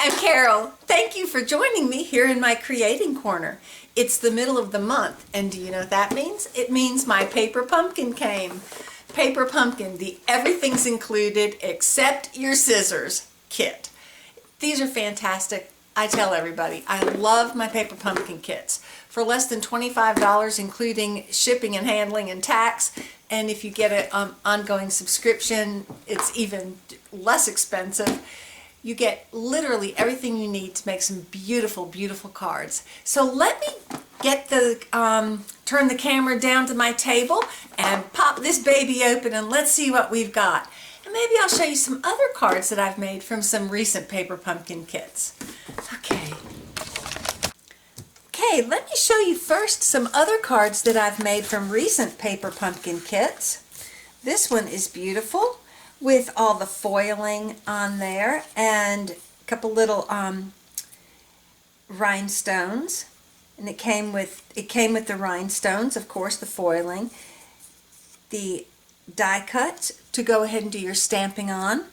Hi, I'm Carol. Thank you for joining me here in my creating corner. It's the middle of the month, and do you know what that means? It means my paper pumpkin came. Paper pumpkin, the everything's included except your scissors kit. These are fantastic. I tell everybody, I love my paper pumpkin kits. For less than $25, including shipping and handling and tax, and if you get an ongoing subscription, it's even less expensive. You get literally everything you need to make some beautiful, beautiful cards. So let me get turn the camera down to my table and pop this baby open, and let's see what we've got. And maybe I'll show you some other cards that I've made from some recent paper pumpkin kits. Okay, let me show you first some other cards that I've made from recent paper pumpkin kits. This one is beautiful with all the foiling on there and a couple little rhinestones. And it came with the rhinestones, of course, the foiling, the die cut to go ahead and do your stamping on.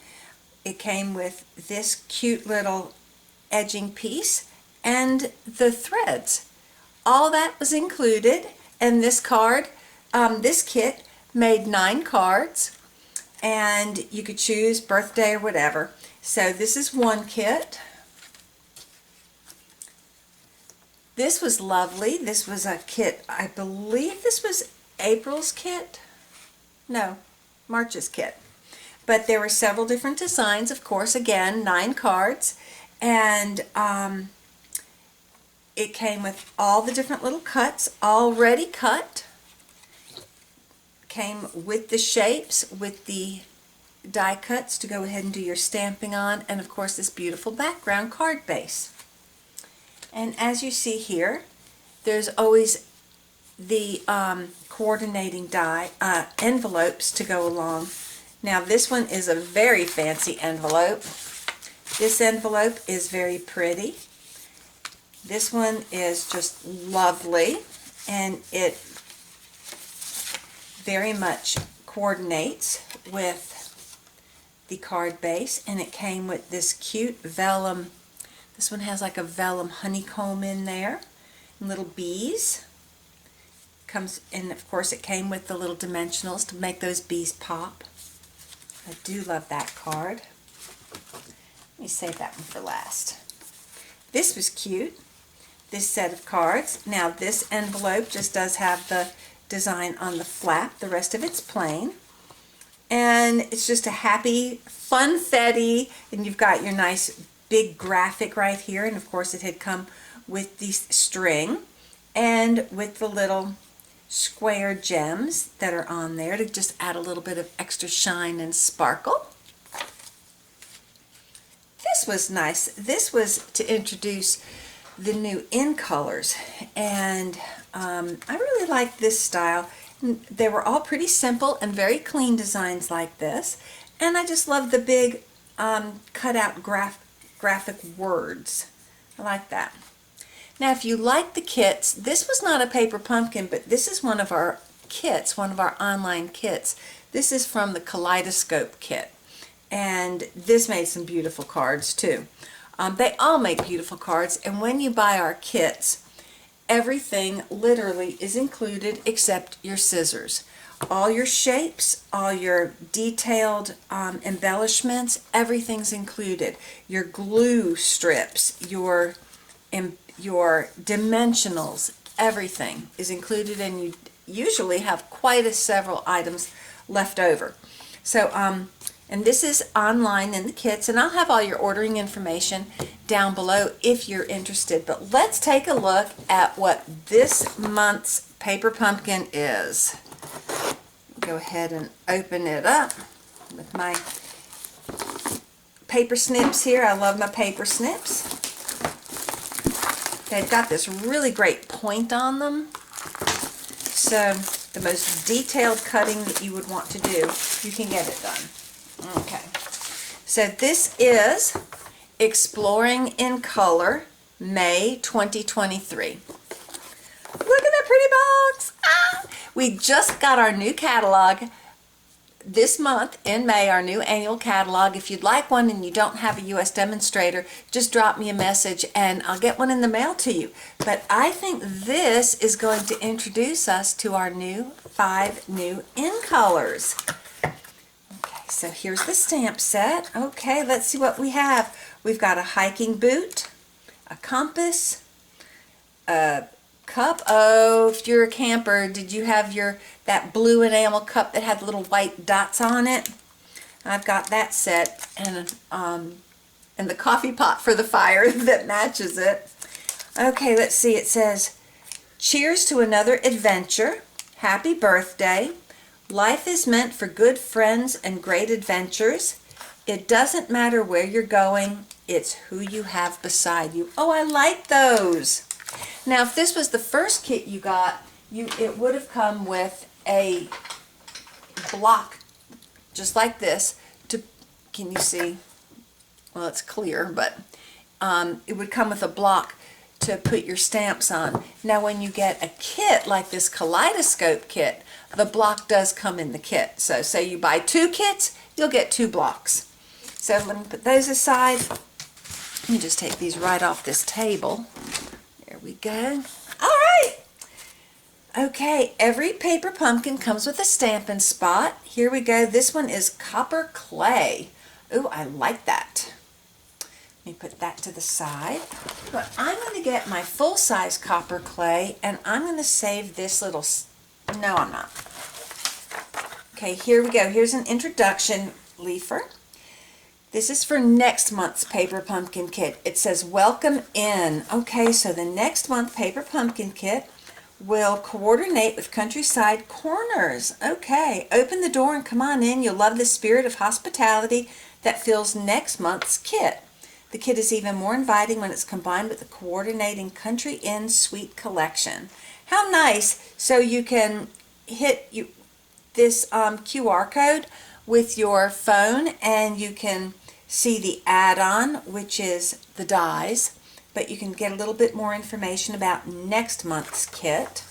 It came with this cute little edging piece and the threads. All that was included, and this kit made 9 cards, and you could choose birthday or whatever. So this is one kit. This was lovely. This was a kit, I believe this was April's kit. No, March's kit. But there were several different designs, of course, again, 9 cards, and it came with all the different little cuts already cut. Came with the shapes, with the die cuts to go ahead and do your stamping on, and of course this beautiful background card base. And as you see here, there's always the coordinating envelopes to go along. Now this one is a very fancy envelope. This envelope is very pretty. This one is just lovely, and it very much coordinates with the card base, and it came with this cute vellum. This one has like a vellum honeycomb in there and little bees. Comes, and of course it came with the little dimensionals to make those bees pop. I do love that card. Let me save that one for last. This was cute, this set of cards. Now this envelope just does have the design on the flap. The rest of it's plain. And it's just a happy, funfetti, and you've got your nice big graphic right here, and of course it had come with the string and with the little square gems that are on there to just add a little bit of extra shine and sparkle. This was nice. This was to introduce the new in colors, and I really like this style. They were all pretty simple and very clean designs like this, and I just love the big cut out graphic words. I like that. Now if you like the kits, this was not a paper pumpkin, but this is one of our kits, one of our online kits. This is from the Kaleidoscope kit, and this made some beautiful cards too. They all make beautiful cards, and when you buy our kits, everything literally is included except your scissors. All your shapes, all your detailed embellishments, everything's included. Your glue strips, your dimensionals, everything is included, and you usually have quite several items left over. So, and this is online in the kits, and I'll have all your ordering information down below if you're interested. But let's take a look at what this month's paper pumpkin is. Go ahead and open it up with my paper snips here. I love my paper snips. They've got this really great point on them. So the most detailed cutting that you would want to do, you can get it done. Okay. So this is Exploring in Color, May 2023. Look at that pretty box! Ah! We just got our new catalog this month in May, our new annual catalog. If you'd like one and you don't have a U.S. demonstrator, just drop me a message and I'll get one in the mail to you. But I think this is going to introduce us to our new 5 new in colors. Okay, so here's the stamp set. Okay, let's see what we have. We've got a hiking boot, a compass, a cup. Oh, if you're a camper, did you have that blue enamel cup that had little white dots on it? I've got that set, and the coffee pot for the fire that matches it. Okay, let's see. It says, "Cheers to another adventure. Happy birthday. Life is meant for good friends and great adventures. It doesn't matter where you're going. It's who you have beside you." Oh, I like those. Now, if this was the first kit you got, it would have come with a block just like this. Can you see? Well, it's clear, but it would come with a block to put your stamps on. Now, when you get a kit like this kaleidoscope kit, the block does come in the kit. So say you buy 2 kits, you'll get 2 blocks. So let me put those aside. Let me just take these right off this table. There we go. All right. Okay, every paper pumpkin comes with a Stampin' Spot. Here we go. This one is copper clay. Ooh, I like that. Let me put that to the side. But I'm going to get my full-size copper clay, and I'm going to save this little... No, I'm not. Okay, here we go. Here's an introduction leafer. This is for next month's Paper Pumpkin Kit. It says, "Welcome in." Okay, so the next month Paper Pumpkin Kit will coordinate with Countryside Corners. Okay, open the door and come on in. You'll love the spirit of hospitality that fills next month's kit. The kit is even more inviting when it's combined with the coordinating Country Inn Suite collection. How nice. So you can hit this QR code with your phone and you can see the add-on, which is the dies, but you can get a little bit more information about next month's kit.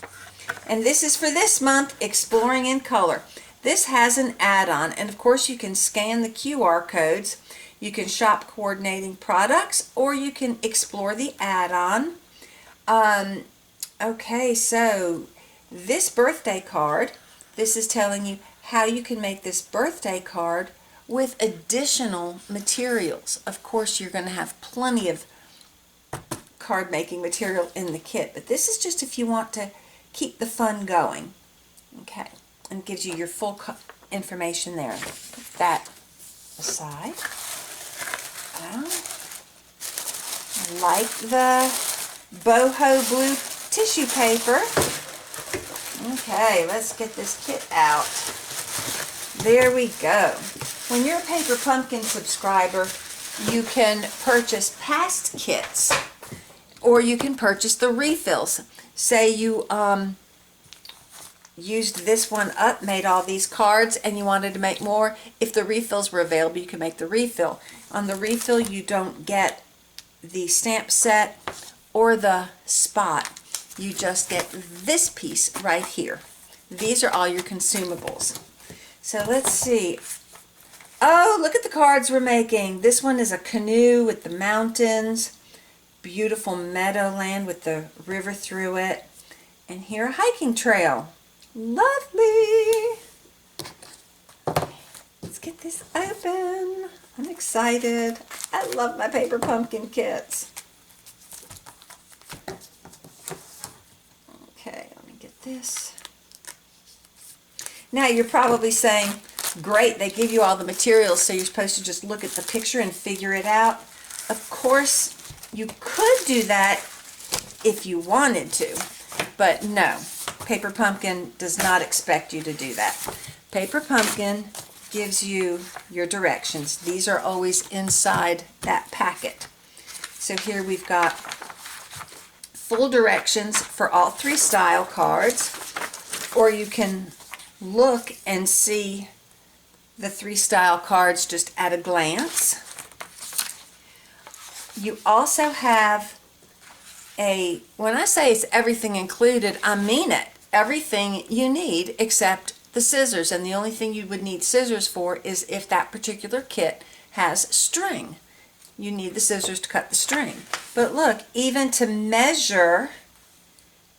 And this is for this month, Exploring in Color. This has an add-on, and of course you can scan the QR codes. You can shop coordinating products, or you can explore the add-on. Okay, so this birthday card, this is telling you how you can make this birthday card with additional materials. Of course, you're going to have plenty of card making material in the kit, but this is just if you want to keep the fun going. Okay, and gives you your full information there. Put that aside. I like the boho blue tissue paper. Okay, let's get this kit out. There we go. When you're a Paper Pumpkin subscriber, you can purchase past kits, or you can purchase the refills. Say you used this one up, made all these cards, and you wanted to make more. If the refills were available, you can make the refill. On the refill, you don't get the stamp set or the spot. You just get this piece right here. These are all your consumables. So let's see. Oh, look at the cards we're making. This one is a canoe with the mountains, beautiful meadowland with the river through it, and here a hiking trail. Lovely. Let's get this open. I'm excited. I love my Paper Pumpkin kits. Okay, let me get this. Now you're probably saying, great, they give you all the materials, so you're supposed to just look at the picture and figure it out. Of course, you could do that if you wanted to, but no, Paper Pumpkin does not expect you to do that. Paper Pumpkin gives you your directions. These are always inside that packet. So here we've got full directions for all 3 style cards, or you can look and see the 3 style cards just at a glance. You also have when I say it's everything included, I mean it. Everything you need except the scissors, and the only thing you would need scissors for is if that particular kit has string. You need the scissors to cut the string. But look, even to measure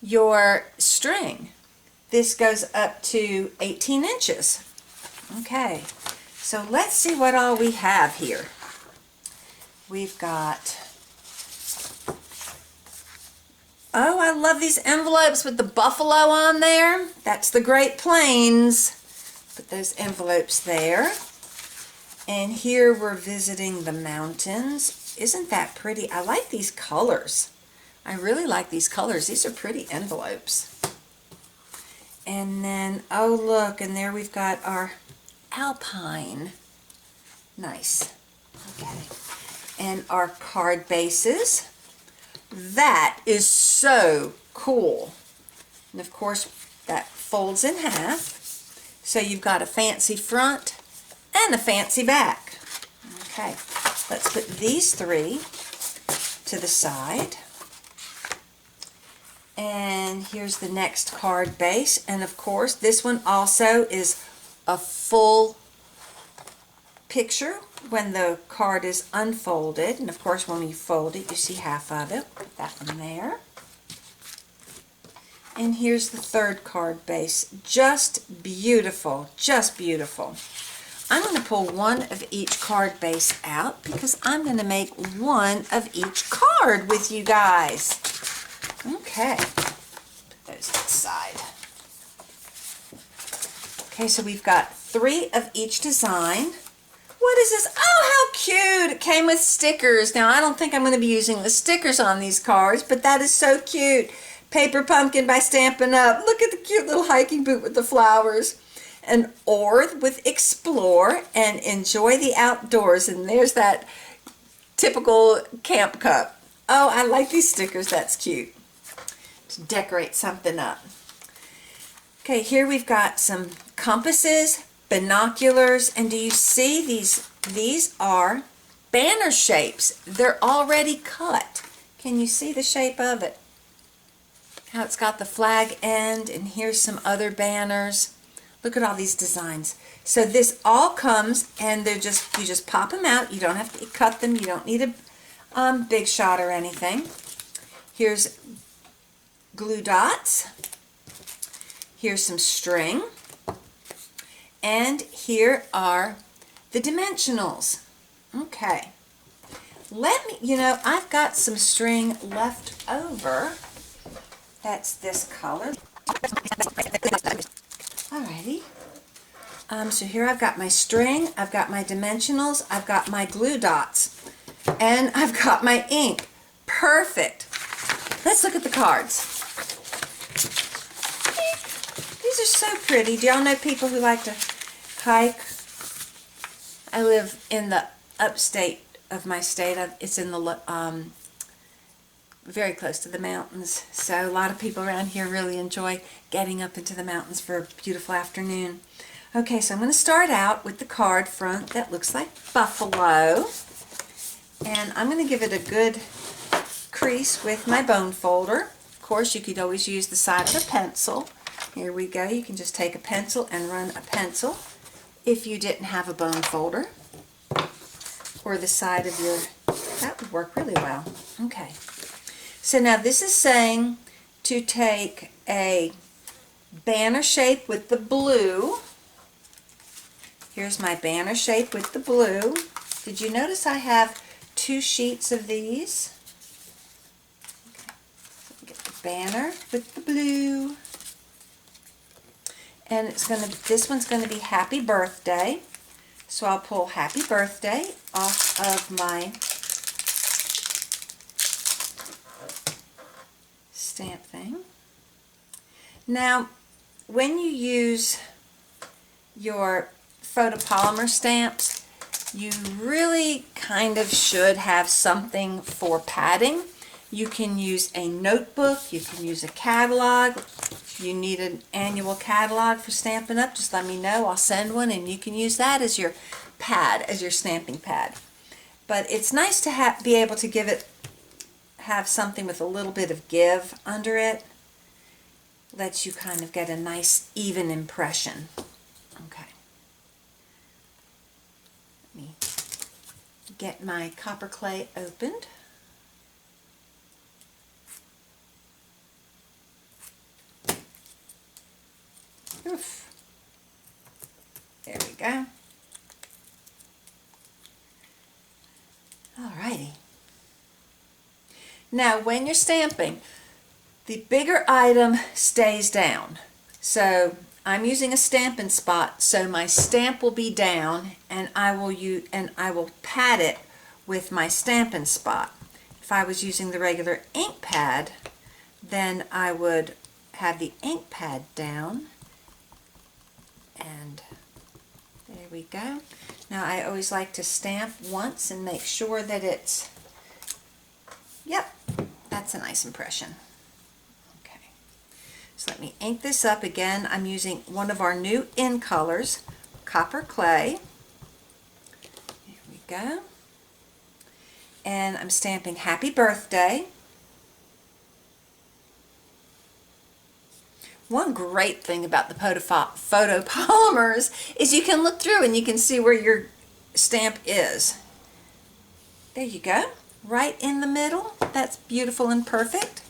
your string, this goes up to 18 inches. Okay, so let's see what all we have here. We've got, oh, I love these envelopes with the buffalo on there. That's the Great Plains. Put those envelopes there. And here we're visiting the mountains. Isn't that pretty? I like these colors. I really like these colors. These are pretty envelopes. And then, oh look, and there we've got our Alpine. Nice. Okay. And our card bases. That is so cool. And of course, that folds in half. So you've got a fancy front and a fancy back. Okay, let's put these three to the side. And here's the next card base. And of course, this one also is a full picture when the card is unfolded. And of course, when you fold it, you see half of it. Put that one there. And here's the third card base. Just beautiful, just beautiful. I'm going to pull one of each card base out because I'm going to make one of each card with you guys. Okay, put those to the side. Okay, so we've got 3 of each design. What is this? Oh, how cute! It came with stickers. Now, I don't think I'm going to be using the stickers on these cards, but that is so cute. Paper Pumpkin by Stampin' Up. Look at the cute little hiking boot with the flowers. An Orth with Explore and Enjoy the Outdoors. And there's that typical camp cup. Oh, I like these stickers. That's cute. To decorate something up. Okay, here we've got some compasses, binoculars, and do you see these? These are banner shapes. They're already cut. Can you see the shape of it? How it's got the flag end, and here's some other banners. Look at all these designs. So this all comes, and they're just, you just pop them out. You don't have to cut them. You don't need a big shot or anything. Here's glue dots. Here's some string. And here are the dimensionals. Okay. Let me, you know, I've got some string left over. That's this color. Alrighty. So here I've got my string, I've got my dimensionals, I've got my glue dots, and I've got my ink. Perfect. Let's look at the cards. These are so pretty. Do y'all know people who like to hike? I live in the upstate of my state. It's in the very close to the mountains, so a lot of people around here really enjoy getting up into the mountains for a beautiful afternoon. Okay, so I'm going to start out with the card front that looks like buffalo, and I'm going to give it a good crease with my bone folder. Of course, you could always use the side of a pencil. Here we go. You can just take a pencil and run a pencil if you didn't have a bone folder, or the side of your, that would work really well. Okay. So now this is saying to take a banner shape with the blue. Here's my banner shape with the blue. Did you notice I have 2 sheets of these? Okay. So get the banner with the blue. And it's going to, this one's going to be Happy Birthday. So I'll pull Happy Birthday off of my stamp thing. Now, when you use your photopolymer stamps, you really kind of should have something for padding. You can use a notebook, you can use a catalog. If you need an annual catalog for Stampin' Up, just let me know. I'll send one, and you can use that as your pad, as your stamping pad. But it's nice to be able to have something with a little bit of give under it. Lets you kind of get a nice even impression. get my copper clay opened. Oof. There we go. Alrighty. Now when you're stamping, the bigger item stays down. So I'm using a Stampin' Spot, so my stamp will be down, and I will pat it with my Stampin' Spot. If I was using the regular ink pad, then I would have the ink pad down, and there we go. Now I always like to stamp once and make sure that it's, yep, that's a nice impression. Okay, so let me ink this up again. I'm using one of our new in colors, copper clay. Here we go. And I'm stamping Happy Birthday. One great thing about the photopolymers is you can look through and you can see where your stamp is. There you go, right in the middle. That's beautiful and perfect.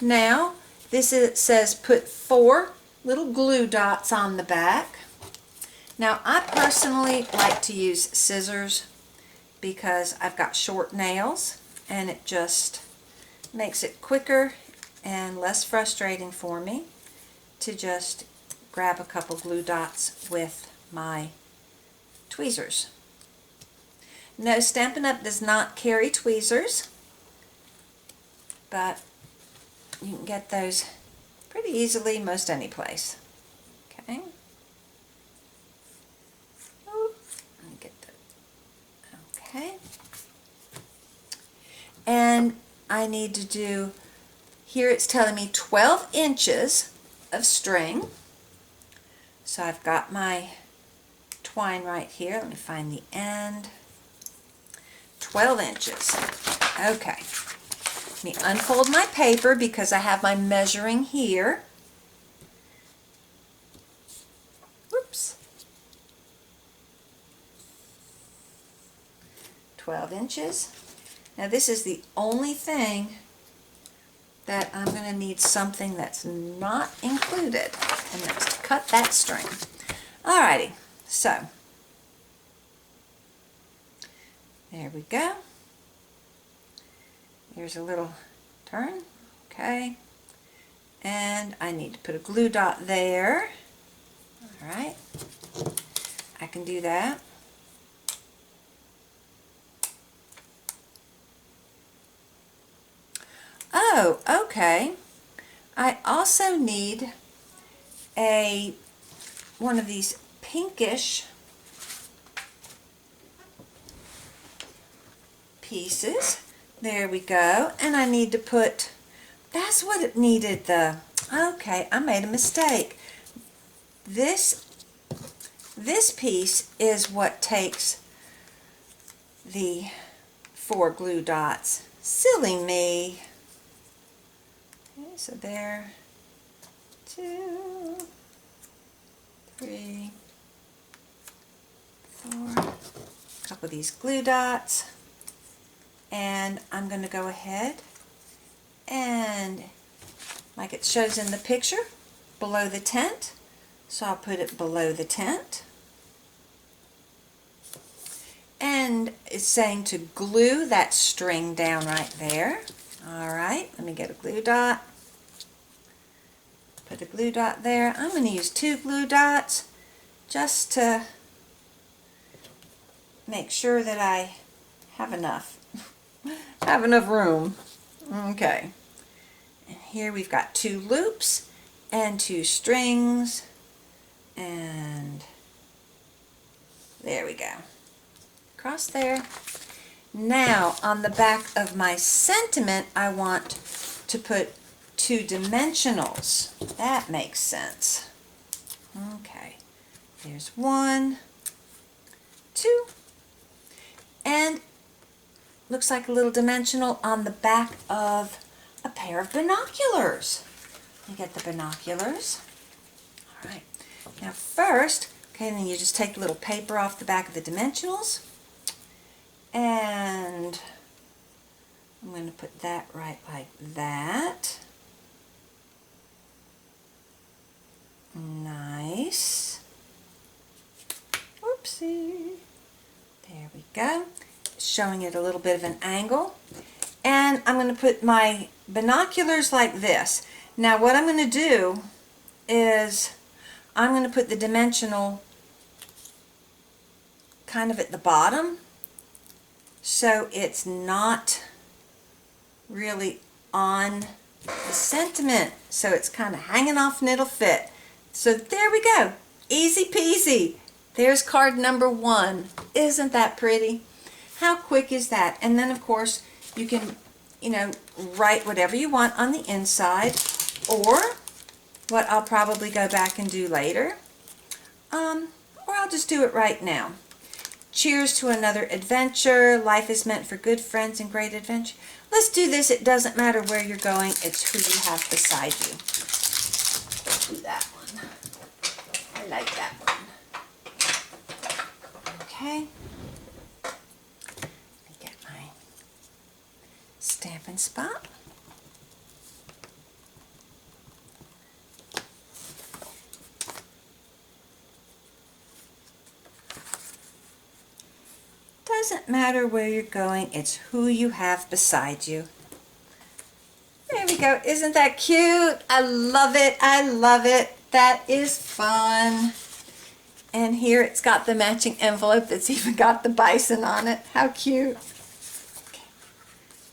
Now, says put 4 little glue dots on the back. Now, I personally like to use scissors because I've got short nails and it just makes it quicker and less frustrating for me to just grab a couple glue dots with my tweezers. No, Stampin' Up! Does not carry tweezers, but you can get those pretty easily most any place. Okay. Let me get that. Okay. And I need to do, here it's telling me 12 inches of string. So I've got my twine right here. Let me find the end. 12 inches. Okay. Let me unfold my paper because I have my measuring here. Whoops. 12 inches. Now this is the only thing that I'm going to need something that's not included, and that's to cut that string. Alrighty, so there we go. Here's a little turn, okay, and I need to put a glue dot there. Alright, I can do that. Oh, okay. I also need one of these pinkish pieces. There we go. And I need to put, that's what it needed, okay, I made a mistake. This piece is what takes the 4 glue dots. Silly me. Okay, so there, 2, 3, 4, a couple of these glue dots, and I'm going to go ahead and, like it shows in the picture, below the tent, so I'll put it below the tent. And it's saying to glue that string down right there. Alright, let me get a glue dot. Put a glue dot there. I'm going to use 2 glue dots just to make sure that I have enough. Have enough room. Okay. And here we've got 2 loops and 2 strings. And there we go. Across there. Now on the back of my sentiment I want to put 2 dimensionals. That makes sense. Okay, there's 1, 2, and looks like a little dimensional on the back of a pair of binoculars. You get the binoculars. All right, now first, okay, then you just take a little paper off the back of the dimensionals, And I'm going to put that right like that. Nice. Oopsie. There we go. Showing it a little bit of an angle. And I'm going to put my binoculars like this. Now what I'm going to do is I'm going to put the dimensional kind of at the bottom, so it's not really on the sentiment, so it's kind of hanging off and it'll fit. So there we go, easy peasy. There's card number 1. Isn't that pretty? How quick is that? And then of course you can, write whatever you want on the inside, or what I'll probably go back and do later, or I'll just do it right now. Cheers to another adventure. Life is meant for good friends and great adventure. Let's do this. It doesn't matter where you're going. It's who you have beside you. Let's do that one. I like that one. Okay. Let me get my Stampin' Spot. Doesn't matter where you're going, it's who you have beside you. There we go. Isn't that cute? I love it. I love it. That is fun. And here it's got the matching envelope that's even got the bison on it. How cute. Okay.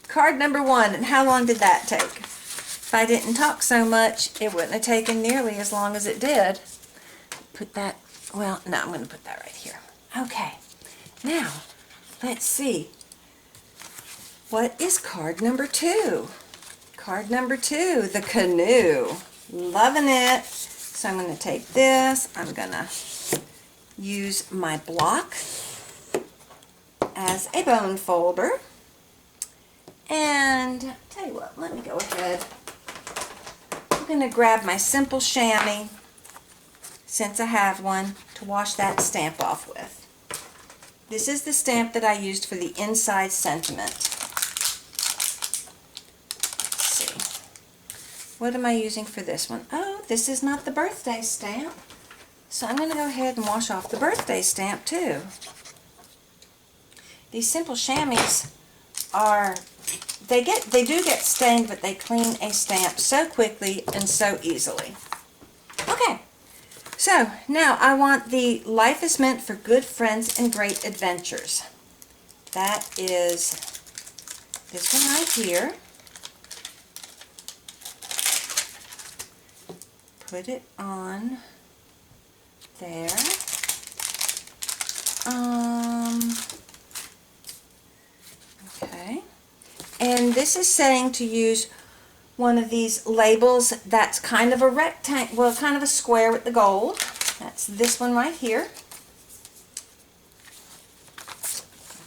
Card number 1. And how long did that take? If I didn't talk so much, it wouldn't have taken nearly as long as it did. Put that, well, no, I'm going to put that right here. Okay. Now, let's see. What is card number 2? Card number 2, the canoe. Loving it. So I'm going to take this. I'm going to use my block as a bone folder. And tell you what, let me go ahead. I'm going to grab my simple chamois, since I have one, to wash that stamp off with. This is the stamp that I used for the inside sentiment. Let's see. What am I using for this one? Oh, this is not the birthday stamp. So I'm going to go ahead and wash off the birthday stamp too. These simple chamois are, they do get stained, but they clean a stamp so quickly and so easily. Okay. So now I want the Life is Meant for Good Friends and Great Adventures. That is this one right here. Put it on there. Okay. And this is saying to use one of these labels that's kind of a rectangle, well, kind of a square with the gold. That's this one right here.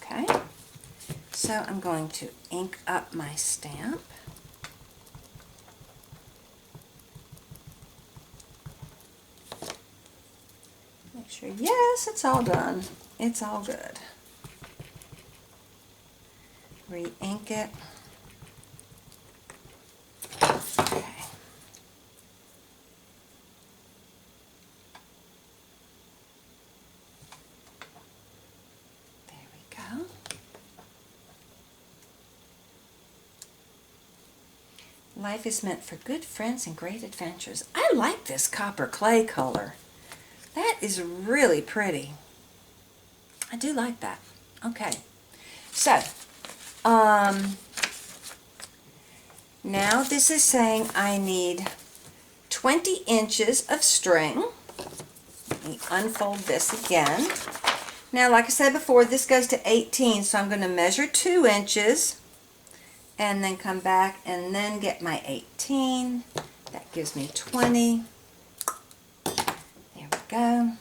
Okay. So I'm going to ink up my stamp. Make sure, yes, it's all done. It's all good. Re-ink it. Okay. There we go. Life is meant for good friends and great adventures. I like this copper clay color. That is really pretty. I do like that. Okay. So, now this is saying I need 20 inches of string. Let me unfold this again. Now, like I said before, this goes to 18, so I'm going to measure 2 inches and then come back and then get my 18. That gives me 20. There we go.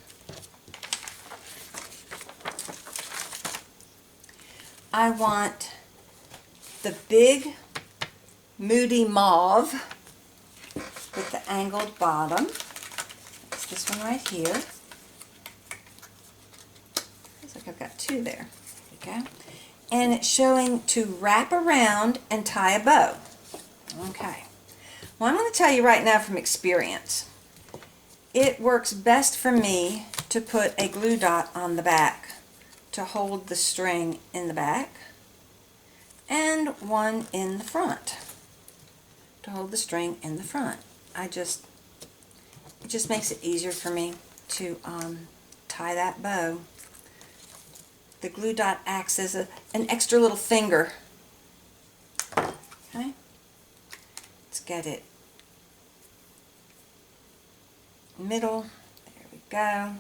I want the big Moody Mauve with the angled bottom. It's this one right here. Looks like I've got 2 there. There we go. and it's showing to wrap around and tie a bow. Okay. Well, I'm going to tell you right now from experience, it works best for me to put a glue dot on the back to hold the string in the back, and one in the front to hold the string in the front. It just makes it easier for me to tie that bow. The glue dot acts as an extra little finger. Okay, let's get it middle. There we go.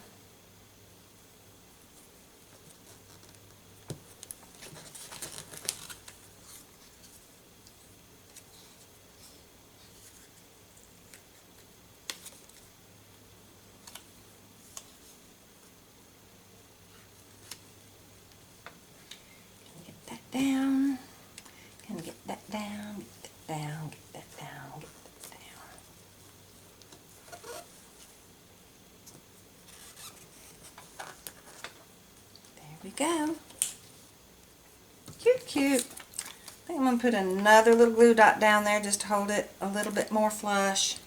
Down, and get that down, get that down, get that down, get that down. There we go. Cute, cute. I think I'm going to put another little glue dot down there just to hold it a little bit more flush.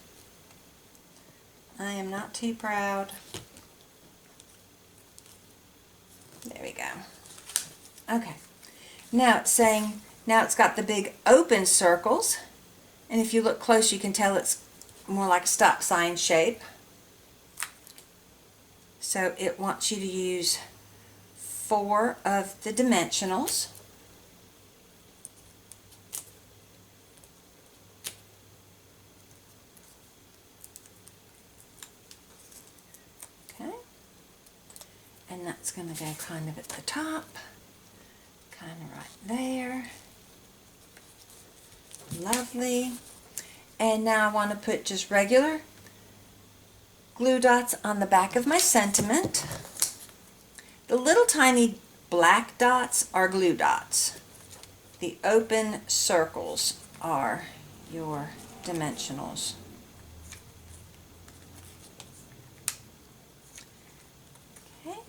I am not too proud. There we go. Okay. Now it's saying, now it's got the big open circles, and if you look close you can tell it's more like a stop sign shape. So it wants you to use 4 of the dimensionals. Okay. And that's going to go kind of at the top. Kind of right there. Lovely. And now I want to put just regular glue dots on the back of my sentiment. The little tiny black dots are glue dots. The open circles are your dimensionals. Okay.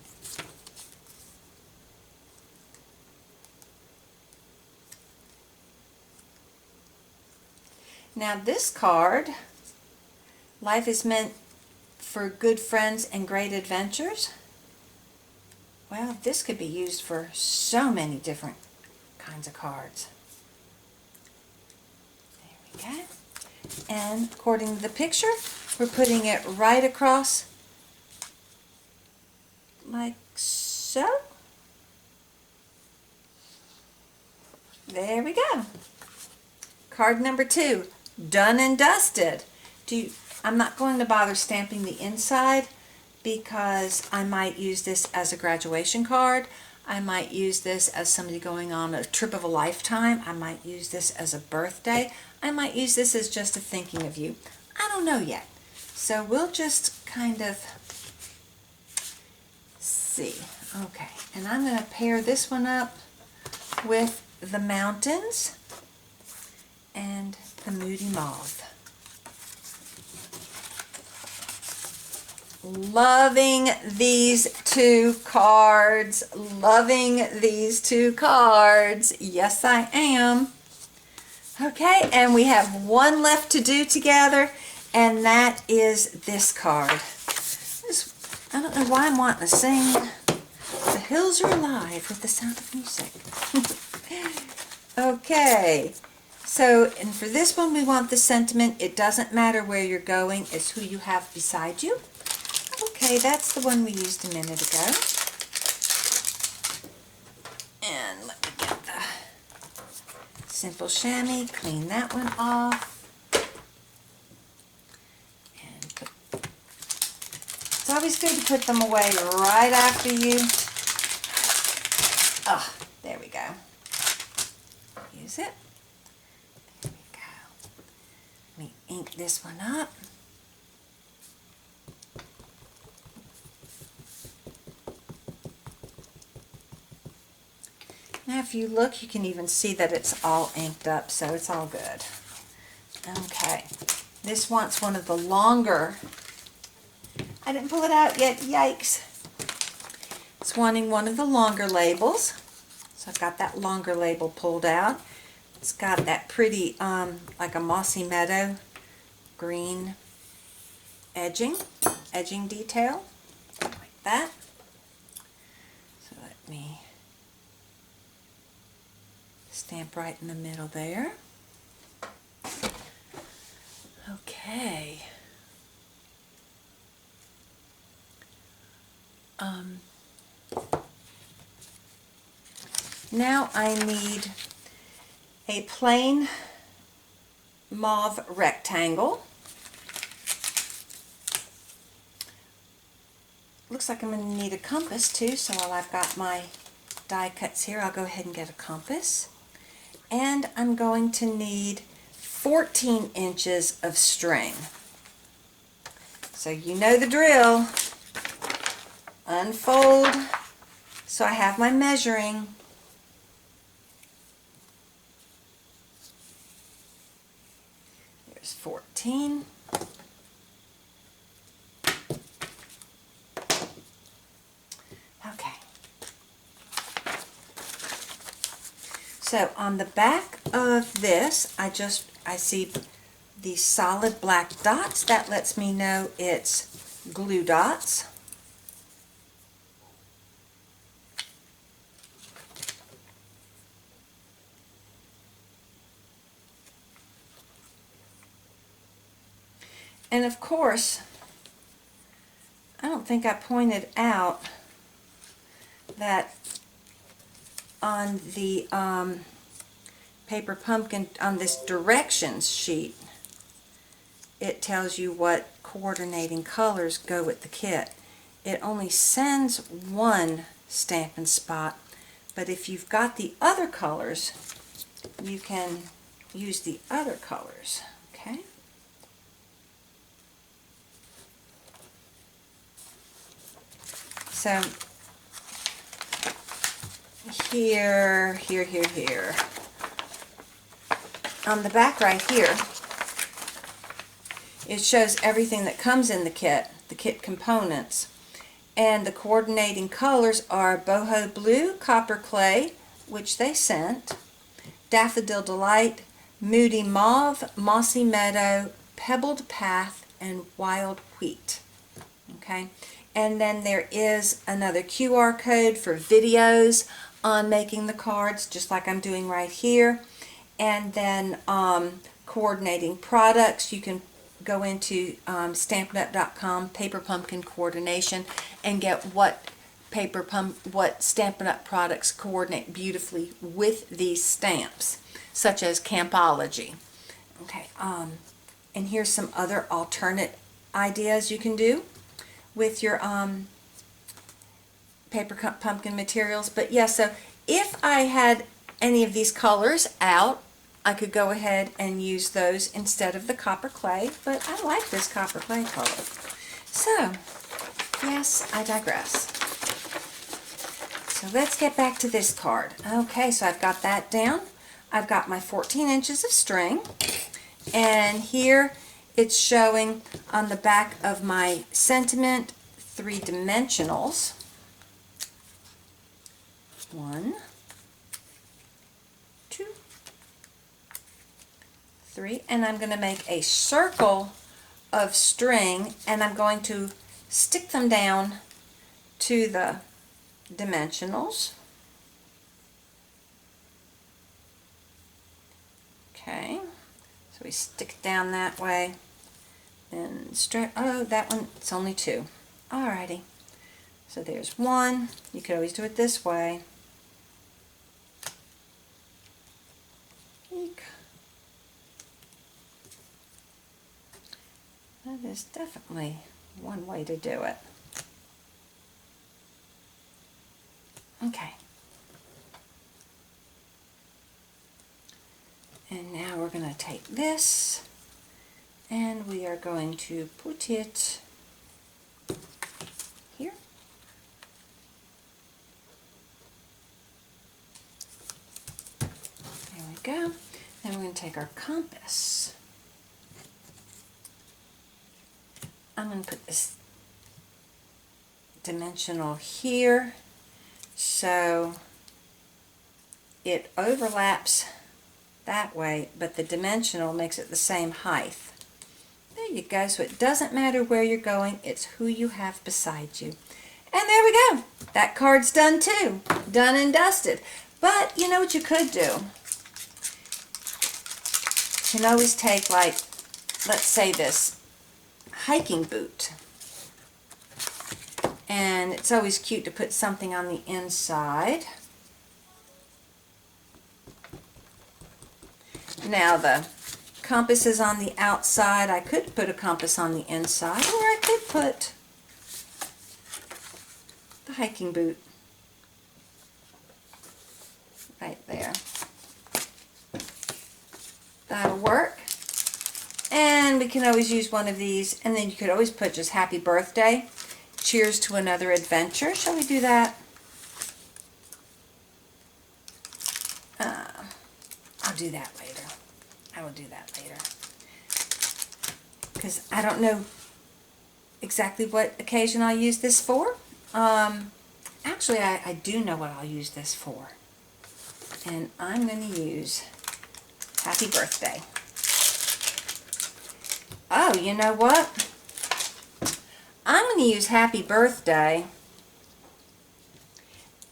Now this card, life is meant for good friends and great adventures. Well, this could be used for so many different kinds of cards. There we go. And according to the picture, we're putting it right across like so. There we go. Card number 2, done and dusted. I'm not going to bother stamping the inside because I might use this as a graduation card. I might use this as somebody going on a trip of a lifetime. I might use this as a birthday. I might use this as just a thinking of you. I don't know yet. So we'll just kind of see. Okay, and I'm going to pair this one up with the mountains and the Moody Moth. Loving these 2 cards. Loving these 2 cards. Yes, I am. Okay, and we have one left to do together, and that is this card. I don't know why I'm wanting to sing The Hills Are Alive with the Sound of Music. Okay. So, and for this one we want the sentiment. It doesn't matter where you're going, it's who you have beside you. Okay, that's the one we used a minute ago. And let me get the simple chamois, clean that one off. And it's always good to put them away right after you. Oh, there we go. Use it. There we go. Let me ink this one up. Now if you look, you can even see that it's all inked up, so it's all good. Okay, this wants one of the longer, I didn't pull it out yet, yikes. It's wanting one of the longer labels, So I've got that longer label pulled out. It's got that pretty, like a mossy meadow green edging detail, like that. So let me stamp right in the middle there. Okay. Now I need a plain mauve rectangle. Looks like I'm going to need a compass too, so while I've got my die cuts here, I'll go ahead and get a compass. And I'm going to need 14 inches of string. So you know the drill. Unfold. So I have my measuring. There's 14. Okay. So on the back of this, I see these solid black dots. That lets me know it's glue dots. And of course, I don't think I pointed out that on the paper pumpkin, on this directions sheet, it tells you what coordinating colors go with the kit. It only sends one Stampin' Spot, but if you've got the other colors, you can use the other colors, okay? So here, on the back right here, it shows everything that comes in the kit components. And the coordinating colors are boho blue, copper clay, which they sent, daffodil delight, moody mauve, mossy meadow, pebbled path, and wild wheat. Okay, and then there is another QR code for videos on making the cards, just like I'm doing right here. And then coordinating products. You can go into Stampin'Up.com, Paper Pumpkin Coordination, and get what Stampin' Up! Products coordinate beautifully with these stamps, such as Campology. Okay, and here's some other alternate ideas you can do with your paper pumpkin materials. But yeah, so if I had any of these colors out, I could go ahead and use those instead of the copper clay, but I like this copper clay color. So, yes, I digress. So let's get back to this card. Okay, so I've got that down. I've got my 14 inches of string, and here it's showing on the back of my sentiment 3 dimensionals. 1, 2, 3, and I'm going to make a circle of string, and I'm going to stick them down to the dimensionals. Okay, so we stick it down that way, then straight. Oh, that one, it's only 2. Alrighty, so there's 1. You could always do it this way. Eek. That is definitely one way to do it. Okay. And now we're going to take this and we are going to put it here. There we go. Then we're going to take our compass. I'm going to put this dimensional here, so it overlaps that way, but the dimensional makes it the same height. There you go. So it doesn't matter where you're going, it's who you have beside you. And there we go. That card's done too. Done and dusted. But you know what you could do? You can always take, like, let's say this hiking boot. And it's always cute to put something on the inside. Now the compass is on the outside. I could put a compass on the inside, or I could put the hiking boot right there. That'll work. And we can always use one of these, and then you could always put just happy birthday, cheers to another adventure. Shall we do that? I'll do that later. I will do that later. Because I don't know exactly what occasion I'll use this for. Actually, I do know what I'll use this for. And I'm going to use happy birthday. Oh, you know what? I'm going to use happy birthday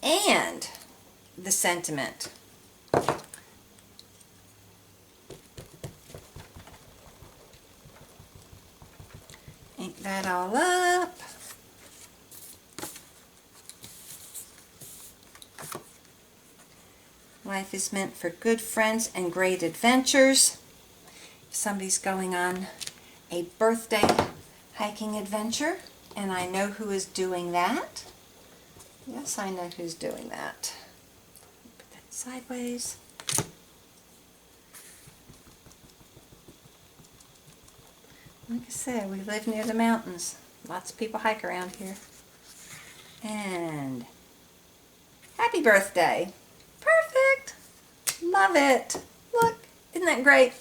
and the sentiment. Ink that all up. Life is meant for good friends and great adventures. If somebody's going on a birthday hiking adventure, and I know who is doing that. Yes, I know who's doing that. Put that sideways. Like I said, we live near the mountains. Lots of people hike around here. And happy birthday. Perfect. Love it. Look, isn't that great?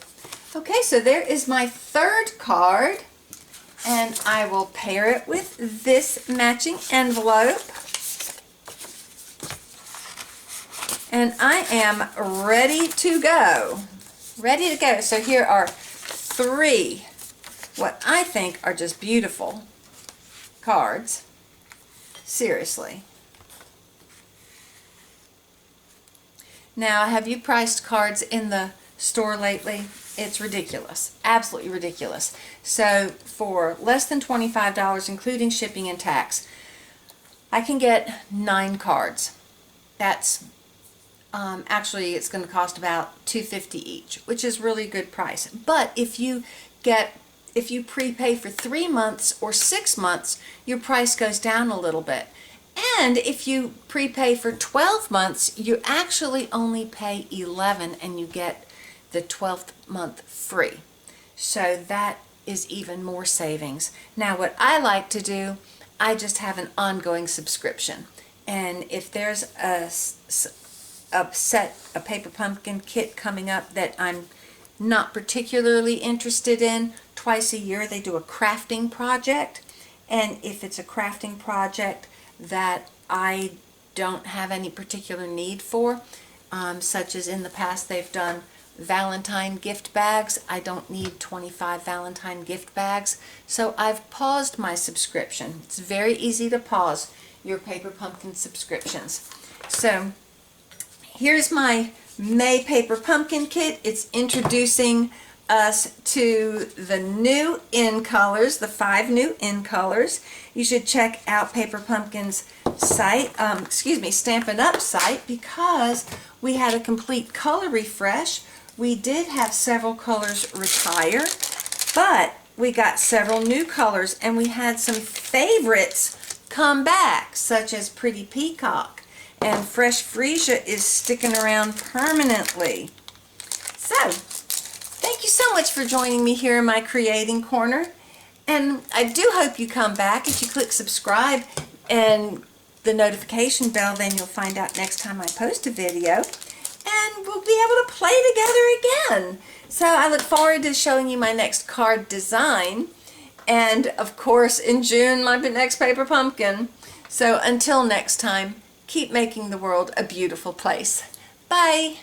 Okay, so there is my third card. And I will pair it with this matching envelope. And I am ready to go. Ready to go. So here are three, what I think are just beautiful cards. Seriously. Now, have you priced cards in the store lately? It's ridiculous. Absolutely ridiculous. So for less than $25, including shipping and tax, I can get 9 cards. That's actually, it's going to cost about $2.50 each, which is really a good price. But if you prepay for 3 months or 6 months, your price goes down a little bit. And if you prepay for 12 months, you actually only pay $11 and you get the 12th month free. So that is even more savings. Now what I like to do, I just have an ongoing subscription. And if there's a paper pumpkin kit coming up that I'm not particularly interested in, twice a year they do a crafting project. And if it's a crafting project that I don't have any particular need for, such as in the past they've done Valentine gift bags. I don't need 25 Valentine gift bags, so I've paused my subscription. It's very easy to pause your paper pumpkin subscriptions. So here's my May paper pumpkin kit. It's introducing us to the new in colors, the 5 new in colors. You should check out Paper Pumpkin's site, Stampin' Up site, because we had a complete color refresh. We did have several colors retire, but we got several new colors, and we had some favorites come back, such as Pretty Peacock, and Fresh Freesia is sticking around permanently. So, thank you so much for joining me here in my Creating Corner, and I do hope you come back. If you click subscribe and the notification bell, then you'll find out next time I post a video. And we'll be able to play together again. So I look forward to showing you my next card design. And of course in June my next paper pumpkin. So until next time, keep making the world a beautiful place. Bye!